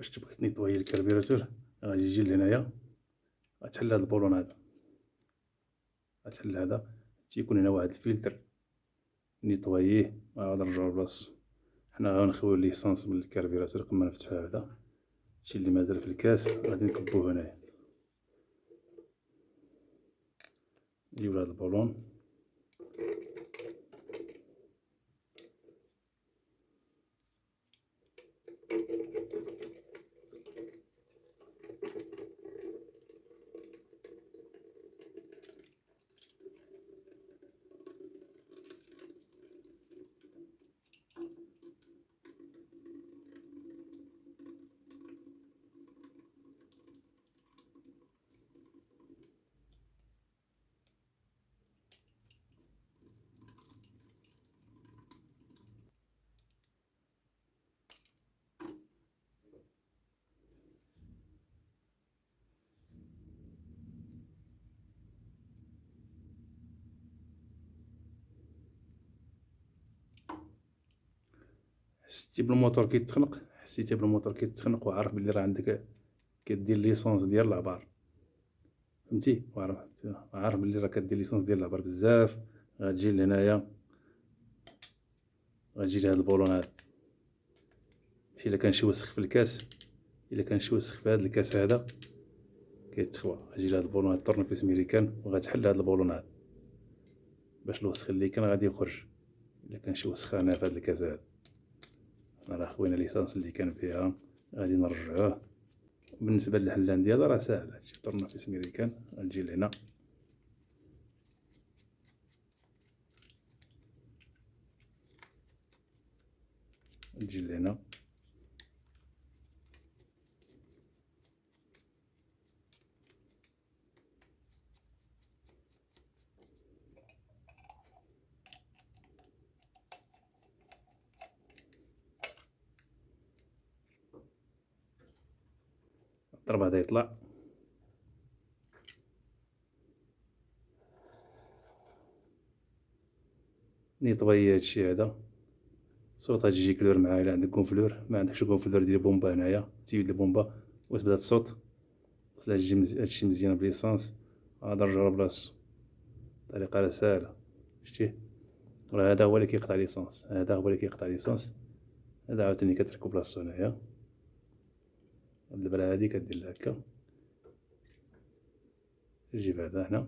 باش تبغي تنيطوايي الكربيراتور غادي تجي لهنايا، غتحل هاد البولون هذا، غتحل هذا، تيكون هنا واحد الفلتر نيطواييه وعاود نرجعو لبلاصتو. حنا غنخويو ليسانس من الكربيراتور قبل ما نفتحو هذا، هادشي اللي مازال في الكاس غادي نكبوه هنايا. نجيو لهاد البولون حسيتي بالموتور كيتخنق، حسيتي بالموتور كيتخنق وعارف بلي راه عندك كدير ليسونس ديال العبار، فهمتي، وعارف بلي راه كدير ليسونس ديال العبار بزاف، غتجي لهنايا، غتجي لهاد البولون هذا، ماشي الا كان شي وسخ في الكاس، الا كان شي وسخ في هاد الكاس هذا كيتخوى، غتجي لهاد البولون هاد الطورنيفيس ميريكان وغتحل هاد البولون هذا باش الوسخ اللي كان غادي يخرج. الا كان شي وسخ هنا في هاد الكاس هذا، حنا راه خوينا ليسانس اللي كان فيها غادي نرجعوه. بالنسبة للحلان ديالها راه ساهل، هادشي طورنيفيس ميريكان، غتجي لهنا تجي لهنا الضرب هذا يطلع، نيطوايي هادشي هذا، صوت غتجي كلور معاه. الا عندك كونفلور، ما عندكش كونفلور دير بومبا هنايا، تيود البومبا وتبدا تصوت، خصها تجي هادشي مزيان بليسانس، عاد نرجعو لبلاصتو. الطريقة راه ساهلة، شتيه، راه هذا هو اللي كيقطع ليسانس، هذا هو اللي كيقطع ليسانس، هذا عاوتاني كتركب بلاصتو هنايا، هاد البرا هادي كدير لها هكا، تجيب هذا هنا.